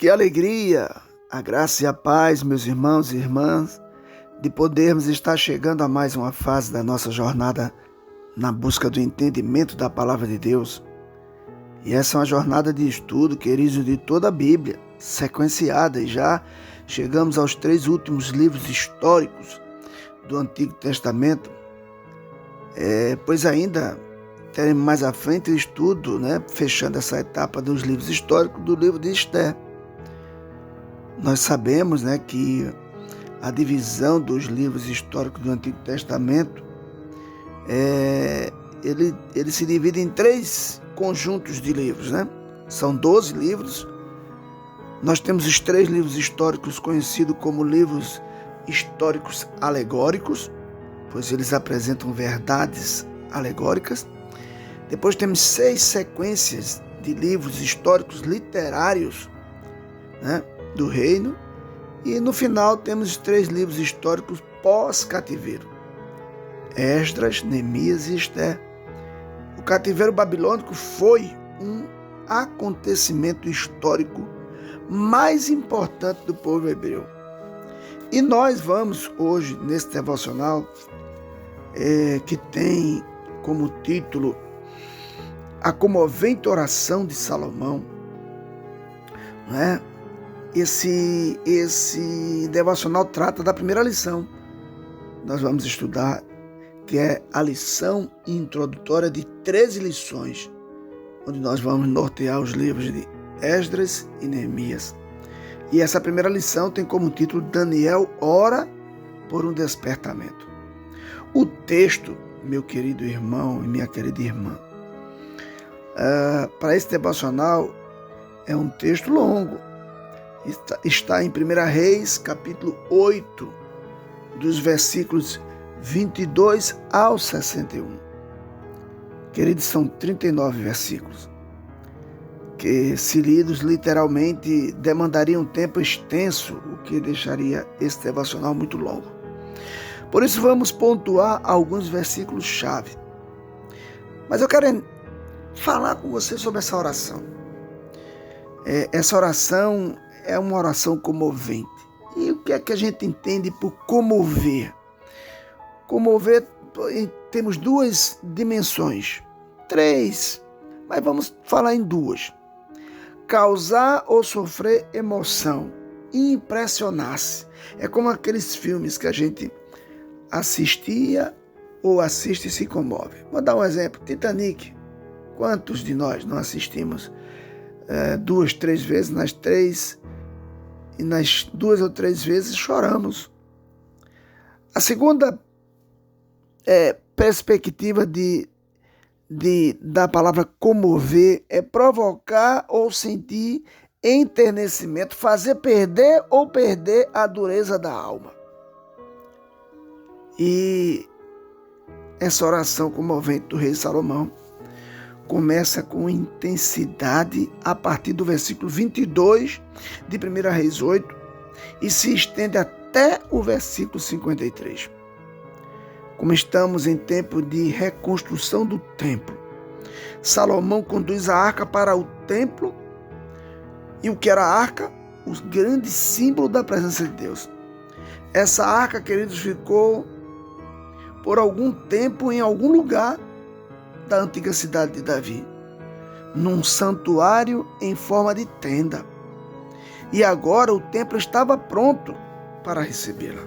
Que alegria, a graça e a paz, meus irmãos e irmãs, de podermos estar chegando a mais uma fase da nossa jornada na busca do entendimento da Palavra de Deus. E essa é uma jornada de estudo, queridos, de toda a Bíblia, sequenciada, e já chegamos aos 3 últimos livros históricos do Antigo Testamento, pois ainda teremos mais à frente o estudo, fechando essa etapa dos livros históricos do livro de Esther. Nós sabemos que a divisão dos livros históricos do Antigo Testamento, ele se divide em 3 conjuntos de livros. São 12 livros. Nós temos os 3 livros históricos conhecidos como livros históricos alegóricos, pois eles apresentam verdades alegóricas. Depois temos 6 sequências de livros históricos literários, do reino, e no final temos os 3 livros históricos pós-cativeiro: Esdras, Neemias e Esther. O cativeiro babilônico foi um acontecimento histórico mais importante do povo hebreu. E nós vamos hoje, nesse devocional, que tem como título A Comovente Oração de Salomão, Esse devocional trata da primeira lição. Nós vamos estudar, que é a lição introdutória de 13 lições, onde nós vamos nortear os livros de Esdras e Neemias. E essa primeira lição tem como título Daniel ora por um despertamento. O texto, meu querido irmão e minha querida irmã, para esse devocional é um texto longo. Está em 1 Reis, capítulo 8, dos versículos 22 ao 61. Queridos, são 39 versículos, que, se lidos literalmente, demandariam um tempo extenso, o que deixaria esse devocional muito longo. Por isso, vamos pontuar alguns versículos-chave. Mas eu quero falar com você sobre essa oração. Essa oração é uma oração comovente. E o que é que a gente entende por comover? Comover, temos 2 dimensões, 3, mas vamos falar em 2. Causar ou sofrer emoção, impressionar-se. É como aqueles filmes que a gente assistia ou assiste e se comove. Vou dar um exemplo, Titanic. Quantos de nós não assistimos 2, 3 vezes, nas 3 e nas 2 ou 3 vezes choramos? A segunda perspectiva da palavra comover é provocar ou sentir enternecimento, fazer perder ou perder a dureza da alma. E essa oração comovente do rei Salomão começa com intensidade a partir do versículo 22 de 1 Reis 8 e se estende até o versículo 53. Como estamos em tempo de reconstrução do templo, Salomão conduz a arca para o templo. E o que era a arca? O grande símbolo da presença de Deus. Essa arca, queridos, ficou por algum tempo em algum lugar da antiga cidade de Davi, num santuário em forma de tenda. E agora o templo estava pronto para recebê-la.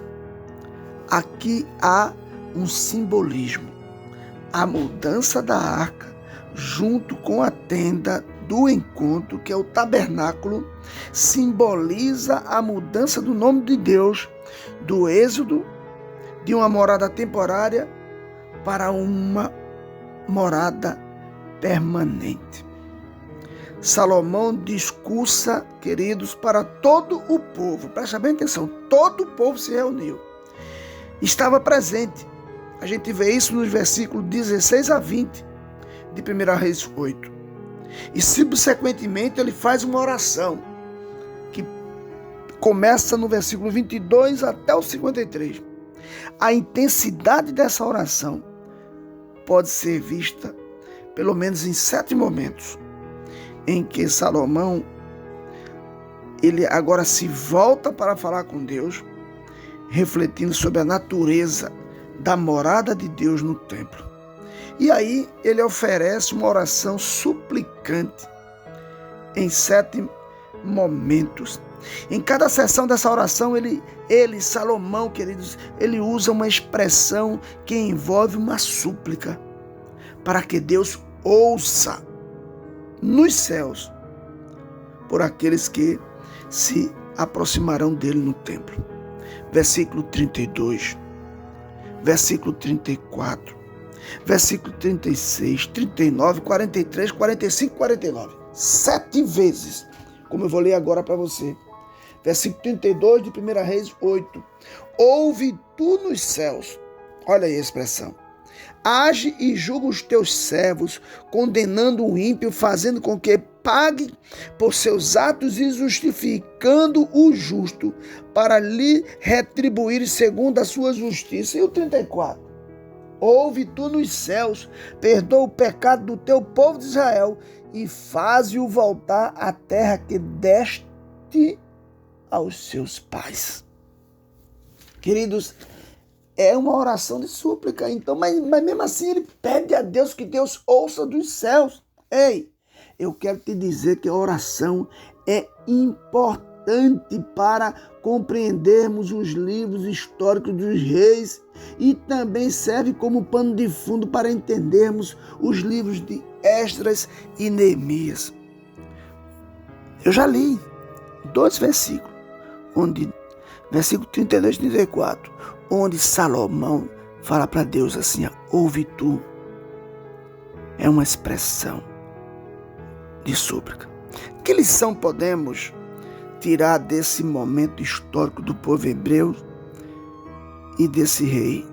Aqui há um simbolismo. A mudança da arca, junto com a tenda do encontro, que é o tabernáculo, simboliza a mudança do nome de Deus, do êxodo de uma morada temporária para uma morada permanente. Salomão discursa, queridos, para todo o povo. Presta bem atenção, todo o povo se reuniu. Estava presente. A gente vê isso nos versículos 16 a 20 de 1 Reis 8. E subsequentemente ele faz uma oração que começa no versículo 22 até o 53. A intensidade dessa oração pode ser vista pelo menos em 7 momentos em que Salomão ele agora se volta para falar com Deus, refletindo sobre a natureza da morada de Deus no templo. E aí ele oferece uma oração suplicante em 7 momentos. Em cada sessão dessa oração, Salomão, queridos, ele usa uma expressão que envolve uma súplica para que Deus ouça nos céus por aqueles que se aproximarão dele no templo. Versículo 32, versículo 34, versículo 36, 39, 43, 45, 49. 7 vezes, como eu vou ler agora para você. Versículo 32 de 1 Reis 8. Ouve tu nos céus. Olha aí a expressão. Age e julga os teus servos, condenando o ímpio, fazendo com que pague por seus atos e justificando o justo, para lhe retribuir segundo a sua justiça. E o 34. Ouve tu nos céus, perdoa o pecado do teu povo de Israel e faze-o voltar à terra que deste aos seus pais. Queridos, é uma oração de súplica, então, mas mesmo assim ele pede a Deus que Deus ouça dos céus. Ei, eu quero te dizer que a oração é importante para compreendermos os livros históricos dos reis e também serve como pano de fundo para entendermos os livros de Esdras e Neemias. Eu já li 2 versículos, versículo 32 e 34, onde Salomão fala para Deus assim, ouve tu. É uma expressão de súplica. Que lição podemos tirar desse momento histórico do povo hebreu e desse rei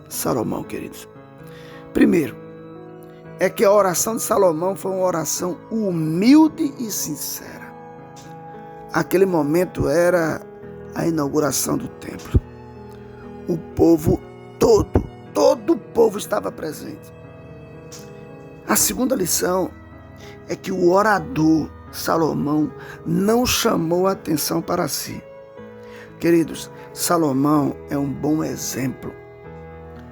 Salomão, queridos? Primeiro, é que a oração de Salomão foi uma oração humilde e sincera. Aquele momento era a inauguração do templo. O povo todo o povo estava presente. A segunda lição é que o orador Salomão não chamou a atenção para si. Queridos, Salomão é um bom exemplo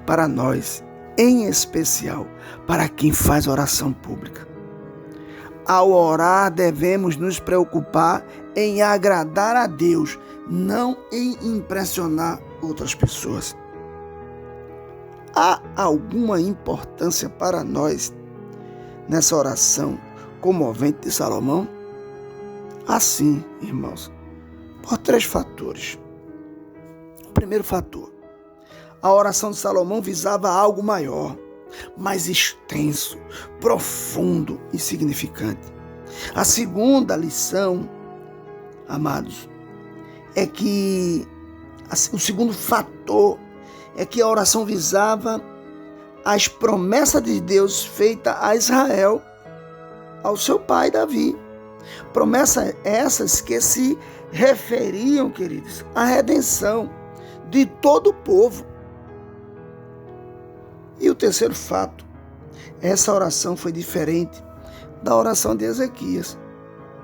para nós, em especial para quem faz oração pública. Ao orar, devemos nos preocupar em agradar a Deus, não em impressionar outras pessoas. Há alguma importância para nós nessa oração comovente de Salomão? Assim, irmãos, por 3 fatores. O primeiro fator, a oração de Salomão visava algo maior, mais extenso, profundo e significante. A segunda lição, amados, é que o segundo fator é que a oração visava as promessas de Deus feitas a Israel, ao seu pai Davi. Promessas essas que se referiam, queridos, à redenção de todo o povo. E o terceiro fato, essa oração foi diferente da oração de Ezequias,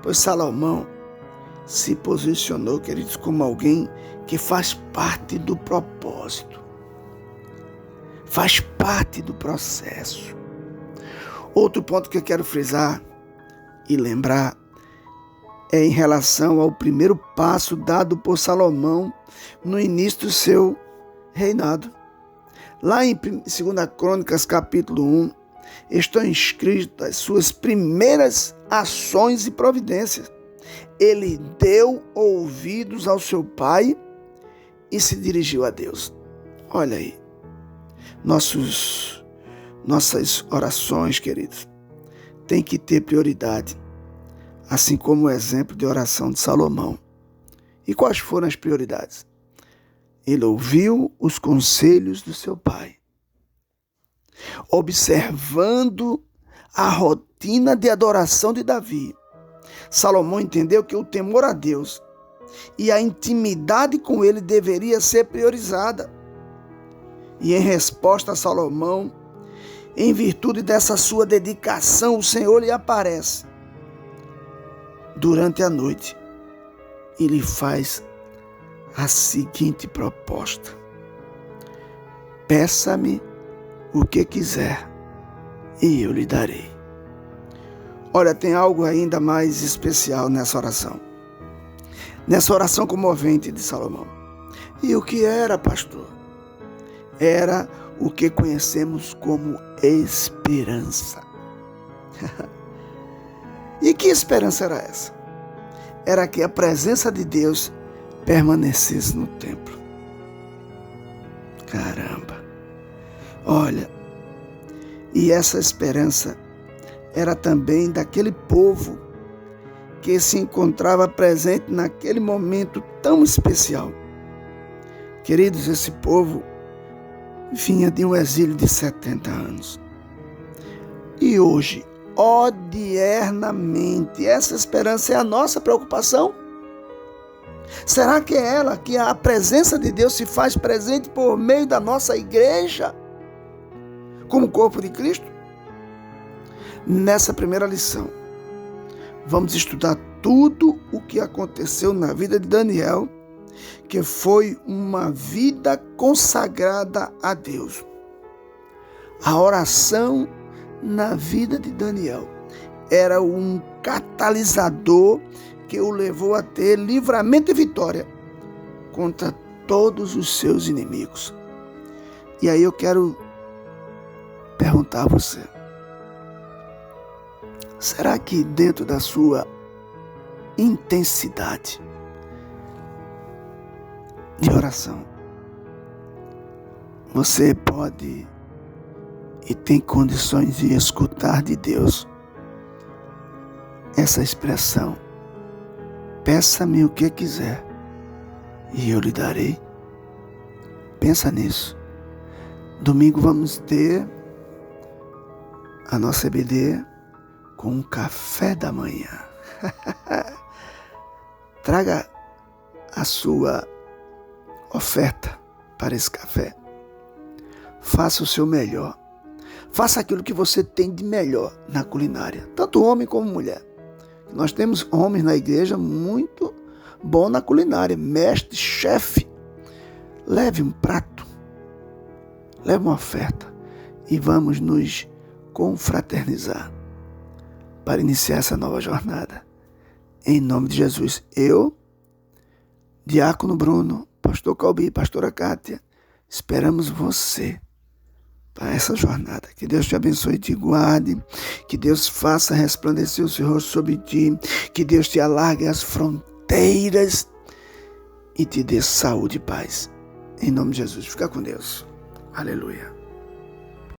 pois Salomão se posicionou, queridos, como alguém que faz parte do propósito, faz parte do processo. Outro ponto que eu quero frisar e lembrar é em relação ao primeiro passo dado por Salomão no início do seu reinado. Lá em 2 Crônicas, capítulo 1, estão escritas as suas primeiras ações e providências. Ele deu ouvidos ao seu pai e se dirigiu a Deus. Olha aí, nossas orações, queridos, tem que ter prioridade, assim como o exemplo de oração de Salomão. E quais foram as prioridades? Ele ouviu os conselhos do seu pai, observando a rotina de adoração de Davi. Salomão entendeu que o temor a Deus e a intimidade com ele deveria ser priorizada. E em resposta a Salomão, em virtude dessa sua dedicação, o Senhor lhe aparece durante a noite e lhe faz a seguinte proposta: peça-me o que quiser e eu lhe darei. Olha, tem algo ainda mais especial nessa oração. Nessa oração comovente de Salomão. E o que era, pastor? Era o que conhecemos como esperança. E que esperança era essa? Era que a presença de Deus permanecesse no templo. Caramba! Olha, e essa esperança era também daquele povo que se encontrava presente naquele momento tão especial. Queridos, esse povo vinha de um exílio de 70 anos. E hoje, odiernamente, essa esperança é a nossa preocupação? Será que é ela, que a presença de Deus se faz presente por meio da nossa igreja, como corpo de Cristo? Nessa primeira lição, vamos estudar tudo o que aconteceu na vida de Daniel, que foi uma vida consagrada a Deus. A oração na vida de Daniel era um catalisador que o levou a ter livramento e vitória contra todos os seus inimigos. E aí eu quero perguntar a você: será que dentro da sua intensidade de oração, você pode e tem condições de escutar de Deus essa expressão: peça-me o que quiser e eu lhe darei? Pensa nisso. Domingo vamos ter a nossa EBD com um café da manhã. Traga a sua oferta para esse café. Faça o seu melhor. Faça aquilo que você tem de melhor na culinária, tanto homem como mulher. Nós temos homens na igreja muito bom na culinária, mestre, chefe. Leve um prato, leve uma oferta e vamos nos confraternizar para iniciar essa nova jornada. Em nome de Jesus, eu, Diácono Bruno, Pastor Calbi, Pastora Kátia, esperamos você para essa jornada. Que Deus te abençoe e te guarde, que Deus faça resplandecer o seu rosto sobre ti, que Deus te alargue as fronteiras e te dê saúde e paz. Em nome de Jesus, fica com Deus. Aleluia.